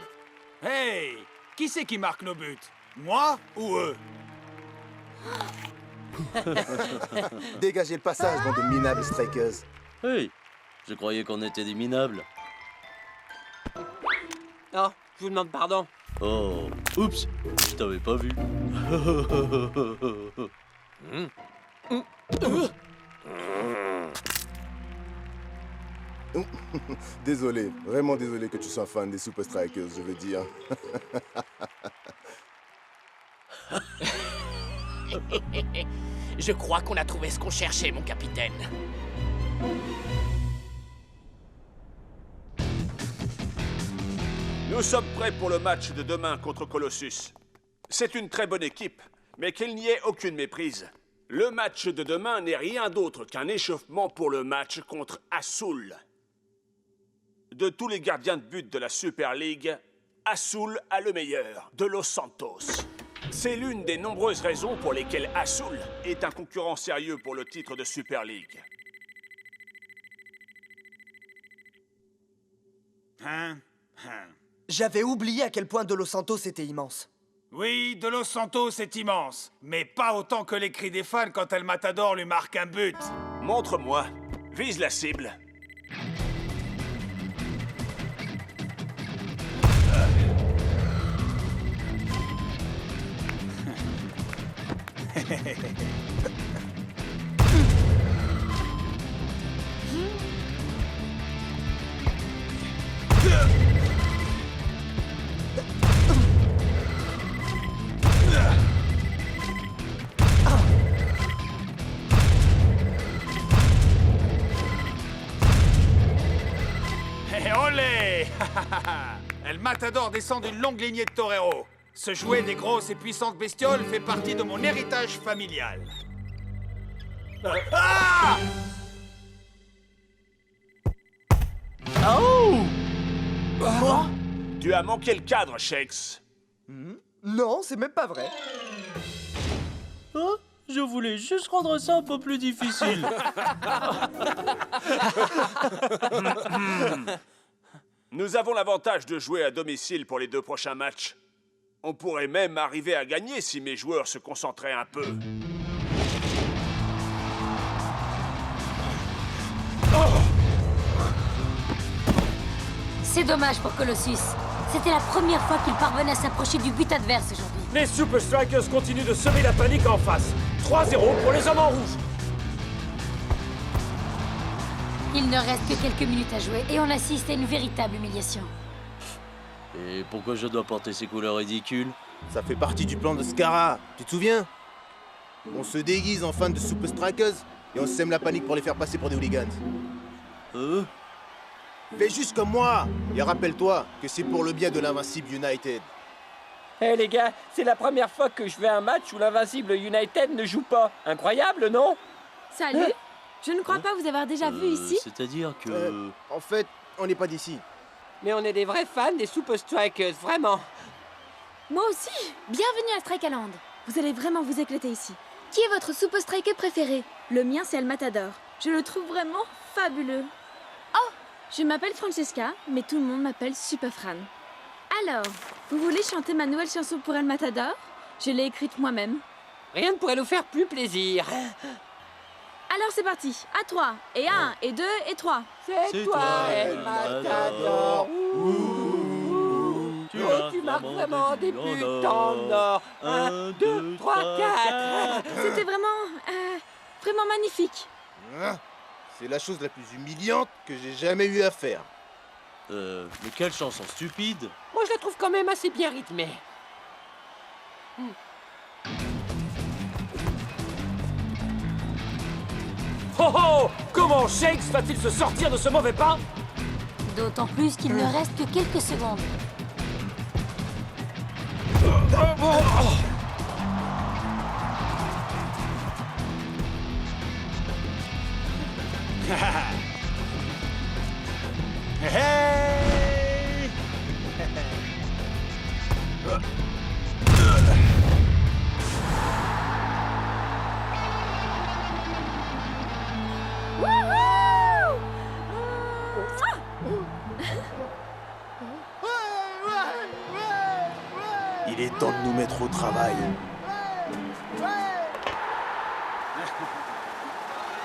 Hey! Qui c'est qui marque nos buts? Moi ou eux? Dégagez le passage, bande de minables strikers. Hey, je croyais qu'on était des minables. Oh, je vous demande pardon. Oh, oups, je t'avais pas vu. Désolé, vraiment désolé que tu sois fan des Super Strikers, je veux dire. Je crois qu'on a trouvé ce qu'on cherchait, mon capitaine. Nous sommes prêts pour le match de demain contre Colossus. C'est une très bonne équipe, mais qu'il n'y ait aucune méprise. Le match de demain n'est rien d'autre qu'un échauffement pour le match contre Azul. De tous les gardiens de but de la Super League, Azul a le meilleur, de Los Santos. C'est l'une des nombreuses raisons pour lesquelles Azul est un concurrent sérieux pour le titre de Super League. J'avais oublié à quel point De Los Santos était immense. Oui, De Los Santos est immense, mais pas autant que les cris des fans quand El Matador lui marque un but. Montre-moi. Vise la cible. Et olé! El Matador descend d'une longue lignée de toreros. Ce jouet des grosses et puissantes bestioles fait partie de mon héritage familial. Ah! Oh! Quoi? Tu as manqué le cadre, Shakes. Non, c'est même pas vrai. Oh, je voulais juste rendre ça un peu plus difficile. Nous avons l'avantage de jouer à domicile pour les 2 prochains matchs. On pourrait même arriver à gagner si mes joueurs se concentraient un peu. C'est dommage pour Colossus. C'était la première fois qu'il parvenait à s'approcher du but adverse aujourd'hui. Les Super Strikers continuent de semer la panique en face. 3-0 pour les hommes en rouge. Il ne reste que quelques minutes à jouer et on assiste à une véritable humiliation. Et pourquoi je dois porter ces couleurs ridicules? Ça fait partie du plan de Scara, tu te souviens? On se déguise en fans de Super Strikers et on sème la panique pour les faire passer pour des hooligans. Fais juste comme moi et rappelle-toi que c'est pour le bien de l'Invincible United. Hé les gars, c'est la première fois que je vais à un match où l'Invincible United ne joue pas. Incroyable, non? Salut. Je ne crois pas vous avoir déjà vu ici. C'est-à-dire que... En fait, on n'est pas d'ici. Mais on est des vrais fans des Super Strikers, vraiment. Moi aussi. Bienvenue à Strikeland. Vous allez vraiment vous éclater ici. Qui est votre Super Striker préféré? Le mien, c'est El Matador. Je le trouve vraiment fabuleux. Oh, je m'appelle Francesca, mais tout le monde m'appelle Super Fran. Alors, vous voulez chanter ma nouvelle chanson pour El Matador? Je l'ai écrite moi-même. Rien ne pourrait nous faire plus plaisir. Alors c'est parti, à 3, et 1, et 2, et 3. C'est toi, El Matador. Tu marques vraiment des buts en or. 1, 2, 3, 4. C'était vraiment magnifique. C'est la chose la plus humiliante que j'ai jamais eu à faire. Mais quelle chanson stupide! Moi, je la trouve quand même assez bien rythmée. Oh oh! Comment Shakes va-t-il se sortir de ce mauvais pas? D'autant plus qu'il ne reste que quelques secondes. Il est temps de nous mettre au travail.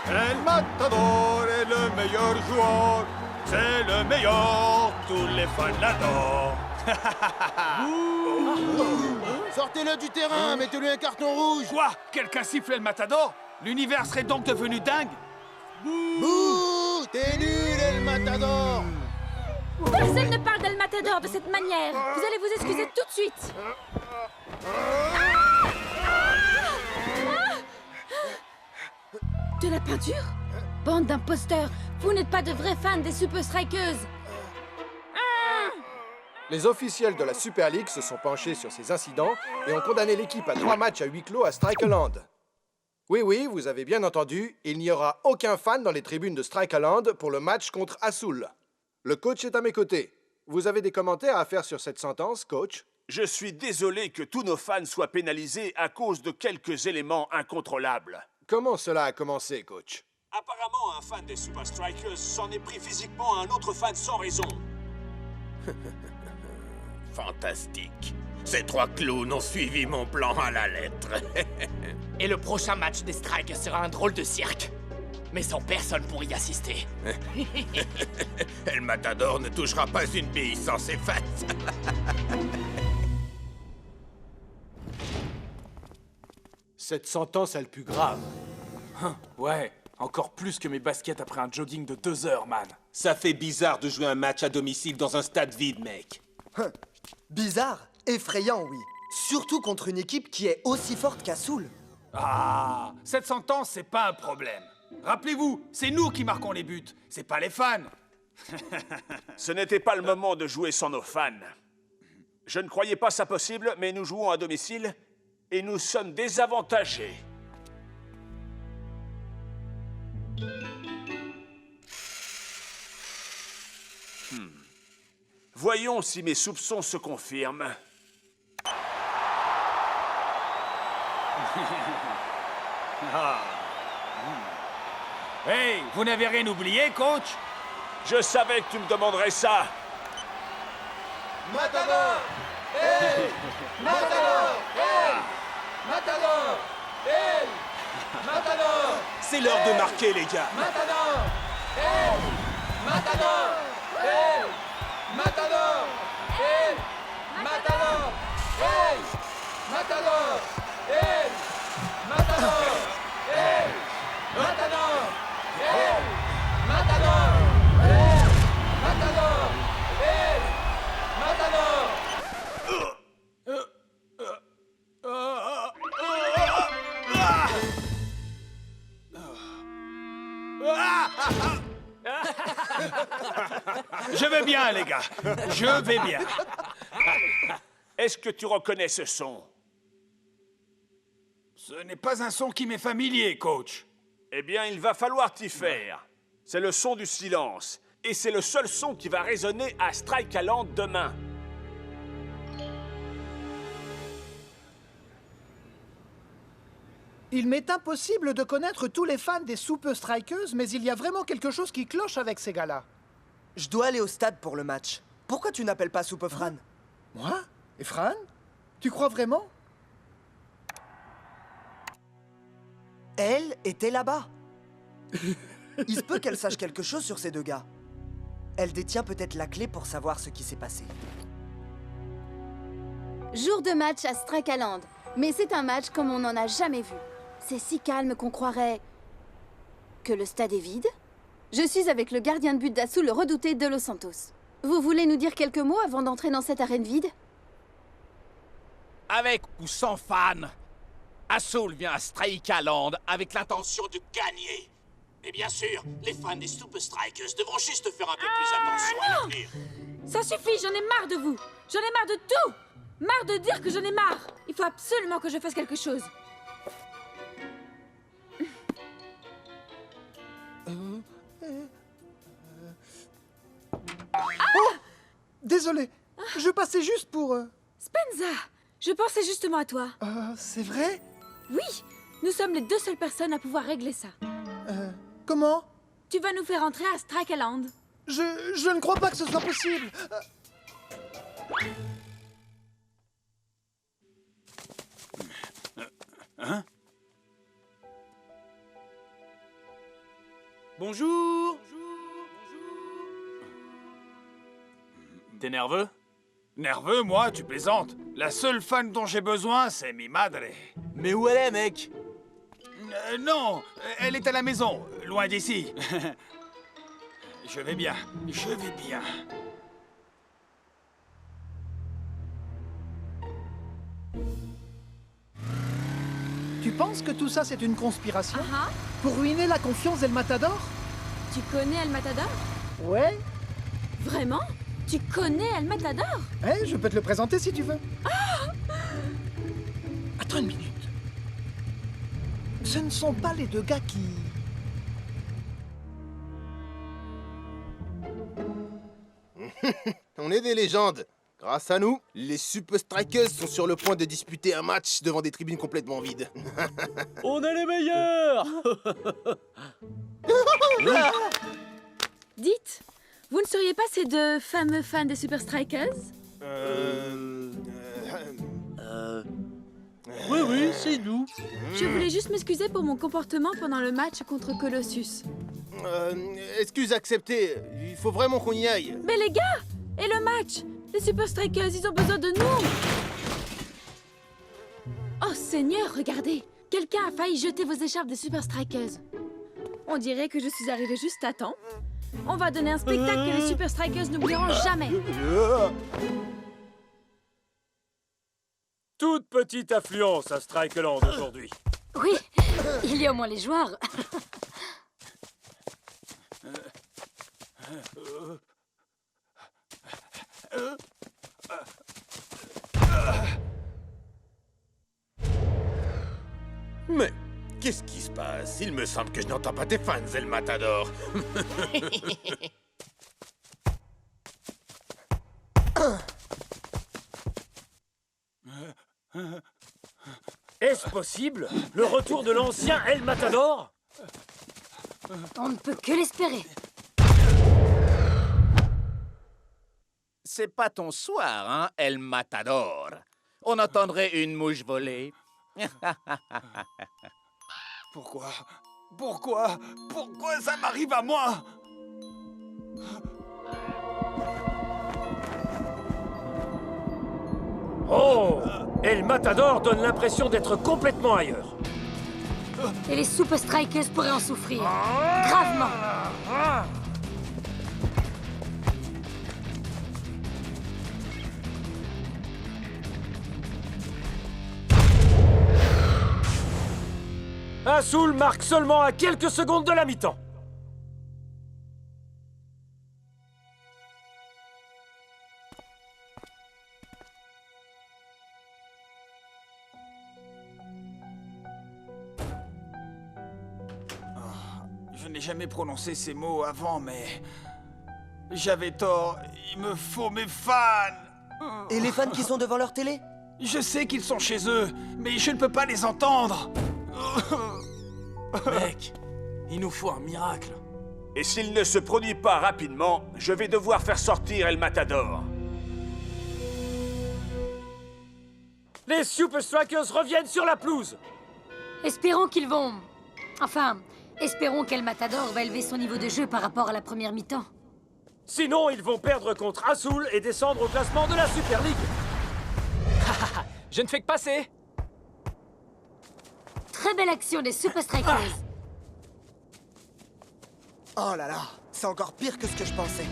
El Matador est le meilleur joueur. C'est le meilleur. Tous les fans l'adorent. Sortez-le du terrain, mettez-lui un carton rouge. Quoi? Quelqu'un sifflait le Matador? L'univers serait donc devenu dingue? Bouh! T'es nul, El Matador! Personne ne parle d'El Matador de cette manière. Vous allez vous excuser tout de suite. De la peinture? Bande d'imposteurs. Vous n'êtes pas de vrais fans des Super Strikers. Les officiels de la Super League se sont penchés sur ces incidents et ont condamné l'équipe à 3 matchs à huis clos à Strikeland. Oui, vous avez bien entendu, il n'y aura aucun fan dans les tribunes de Strikeland pour le match contre Assoul. Le coach est à mes côtés. Vous avez des commentaires à faire sur cette sentence, coach? Je suis désolé que tous nos fans soient pénalisés à cause de quelques éléments incontrôlables. Comment cela a commencé, coach? Apparemment, un fan des Super Strikers s'en est pris physiquement à un autre fan sans raison. Fantastique. Ces 3 clowns ont suivi mon plan à la lettre. Et le prochain match des Strikers sera un drôle de cirque. Mais sans personne pour y assister. El Matador ne touchera pas une bille sans ses fans. Cette sentence est le plus grave. Ouais, encore plus que mes baskets après un jogging de 2 heures, man. Ça fait bizarre de jouer un match à domicile dans un stade vide, mec. Bizarre, effrayant, oui. Surtout contre une équipe qui est aussi forte qu'Assoul. Ah, cette sentence, c'est pas un problème. Rappelez-vous, c'est nous qui marquons les buts, c'est pas les fans. Ce n'était pas le moment de jouer sans nos fans. Je ne croyais pas ça possible, mais nous jouons à domicile et nous sommes désavantagés. Voyons si mes soupçons se confirment. Hey, vous n'avez rien oublié, coach? Je savais que tu me demanderais ça. Matador! Hey! Matador! Hey! Matador! Hey! Matador! C'est l'heure de marquer, les gars. Matador! Hey! Matador! Hey! Je vais bien, les gars. Je vais bien. Est-ce que tu reconnais ce son? Ce n'est pas un son qui m'est familier, coach. Eh bien, il va falloir t'y faire. C'est le son du silence. Et c'est le seul son qui va résonner à Strikeland demain. Il m'est impossible de connaître tous les fans des Super Strikers, mais il y a vraiment quelque chose qui cloche avec ces gars-là. Je dois aller au stade pour le match. Pourquoi tu n'appelles pas Super Fran? Moi? Et Fran? Tu crois vraiment? Elle était là-bas. Il se peut qu'elle sache quelque chose sur ces deux gars. Elle détient peut-être la clé pour savoir ce qui s'est passé. Jour de match à Strikeland. Mais c'est un match comme on n'en a jamais vu. C'est si calme qu'on croirait... que le stade est vide. Je suis avec le gardien de but d'assaut, le redouté de Los Santos. Vous voulez nous dire quelques mots avant d'entrer dans cette arène vide? Avec ou sans fans, Assault vient à Strikeland avec l'intention de gagner. Et bien sûr, les fans des Super Strikers devront juste faire un peu plus attention à l'avenir. Ça suffit, j'en ai marre de vous. J'en ai marre de tout. Marre de dire que j'en ai marre. Il faut absolument que je fasse quelque chose. Oh! Désolé, je passais juste pour... Spenza, je pensais justement à toi. C'est vrai? Oui, nous sommes les deux seules personnes à pouvoir régler ça. Comment? Tu vas nous faire entrer à Strikeland. Je ne crois pas que ce soit possible. Hein? Bonjour. T'es nerveux? Nerveux, moi, tu plaisantes. La seule fan dont j'ai besoin, c'est mi madre. Mais où elle est, mec? Non, elle est à la maison, loin d'ici. Je vais bien, je vais bien. Tu penses que tout ça, c'est une conspiration? Pour ruiner la confiance d'El Matador? Tu connais El Matador? Ouais. Vraiment? Tu connais El Matador? Eh, je peux te le présenter si tu veux. Attends une minute. Ce ne sont pas les deux gars qui... On est des légendes. Grâce à nous, les Super Strikers sont sur le point de disputer un match devant des tribunes complètement vides. On est les meilleurs. Dites, vous ne seriez pas ces deux fameux fans des Super Strikers? Oui, c'est nous. Je voulais juste m'excuser pour mon comportement pendant le match contre Colossus. Excuse acceptée. Il faut vraiment qu'on y aille. Mais les gars! Et le match? Les Super Strikers, ils ont besoin de nous! Oh Seigneur, regardez! Quelqu'un a failli jeter vos écharpes des Super Strikers. On dirait que je suis arrivée juste à temps. On va donner un spectacle que les Super Strikers n'oublieront jamais. Toute petite affluence à Strikeland aujourd'hui. Oui, il y a au moins les joueurs. Mais qu'est-ce qui se passe? Il me semble que je n'entends pas tes fans, El Matador. Est-ce possible? Le retour de l'ancien El Matador? On ne peut que l'espérer. C'est pas ton soir, hein, El Matador. On entendrait une mouche voler. Pourquoi ça m'arrive à moi? Oh! El Matador donne l'impression d'être complètement ailleurs. Et les Super Strikers pourraient en souffrir. Gravement. Assault marque seulement à quelques secondes de la mi-temps. Je n'ai jamais prononcé ces mots avant, mais... J'avais tort. Il me faut mes fans. Et les fans qui sont devant leur télé? Je sais qu'ils sont chez eux, mais je ne peux pas les entendre. Mec, il nous faut un miracle. Et s'il ne se produit pas rapidement, je vais devoir faire sortir El Matador. Les Super Strikers reviennent sur la pelouse. Espérons qu'ils vont... Enfin, espérons qu'El Matador va élever son niveau de jeu par rapport à la première mi-temps. Sinon, ils vont perdre contre Azul et descendre au classement de la Super League. Je ne fais que passer. Très belle action des Super Strikers. Oh là là, c'est encore pire que ce que je pensais.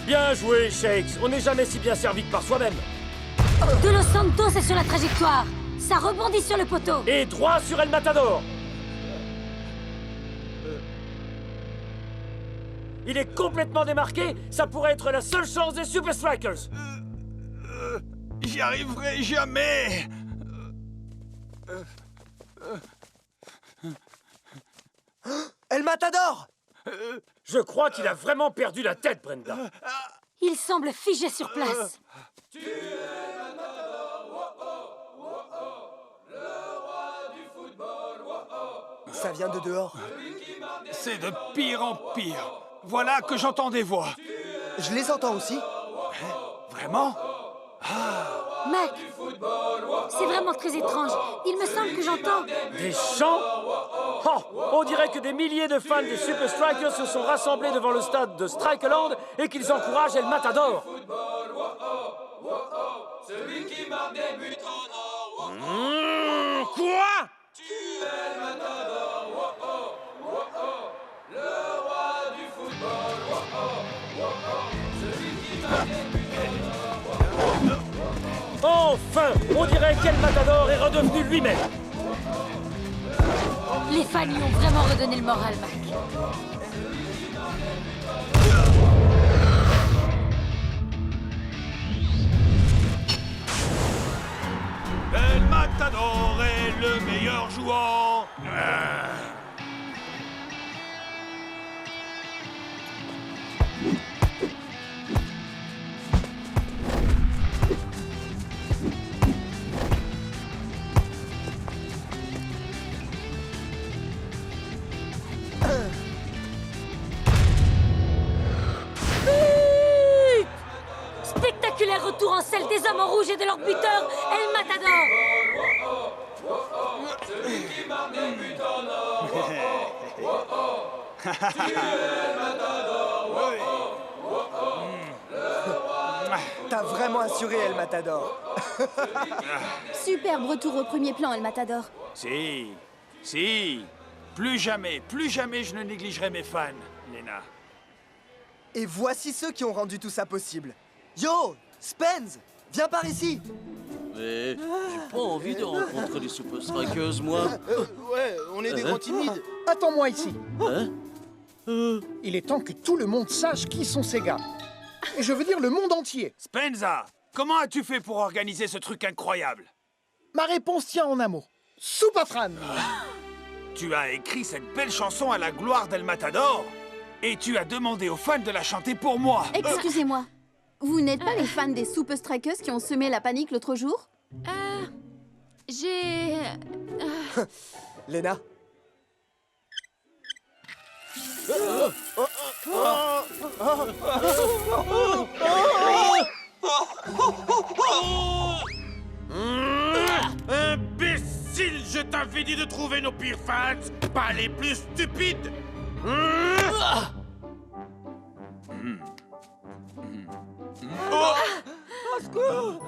Bien joué, Shakes. On n'est jamais si bien servi que par soi-même. De Los Santos est sur la trajectoire. Ça rebondit sur le poteau. Et droit sur El Matador. Il est complètement démarqué. Ça pourrait être la seule chance des Super Strikers. J'y arriverai jamais. El Matador! Je crois qu'il a vraiment perdu la tête, Brenda. Il semble figé sur place. Ça vient de dehors. C'est de pire en pire. Voilà que j'entends des voix. Je les entends aussi. Vraiment? Mac, c'est vraiment très étrange. Il me semble que j'entends... Des chants? Oh, on dirait que des milliers de fans des Super Strikers se sont rassemblés devant le stade de Strikeland et qu'ils encouragent El Matador. Celui qui marque des buts en or. Quoi? El Matador, le roi du football, celui qui marque des buts en or. Enfin, on dirait qu'El Matador est redevenu lui-même. Les fans lui ont vraiment redonné le moral, Mac. El Matador est le meilleur joueur. Spectaculaire retour en selle des hommes en rouge et de leur buteur, El Matador. Celui qui marque des buts en or. El Matador, T'as vraiment assuré El Matador. Superbe retour au premier plan, El Matador. Si. Plus jamais je ne négligerai mes fans, Lena. Et voici ceux qui ont rendu tout ça possible. Yo, Spence, viens par ici. Mais j'ai pas envie de rencontrer les Super Strikers, moi. Ouais, on est des grands timides. Attends-moi ici. Hein? Il est temps que tout le monde sache qui sont ces gars. Et je veux dire le monde entier. Spenza, comment as-tu fait pour organiser ce truc incroyable? Ma réponse tient en un mot. Superfran. Tu as écrit cette belle chanson à la gloire d'El Matador et tu as demandé aux fans de la chanter pour moi. Excusez-moi, vous n'êtes pas les fans des Super Strikers qui ont semé la panique l'autre jour? J'ai... Lena. Imbécile, je t'avais dit de trouver nos pires fans, pas les plus stupides. Au secours!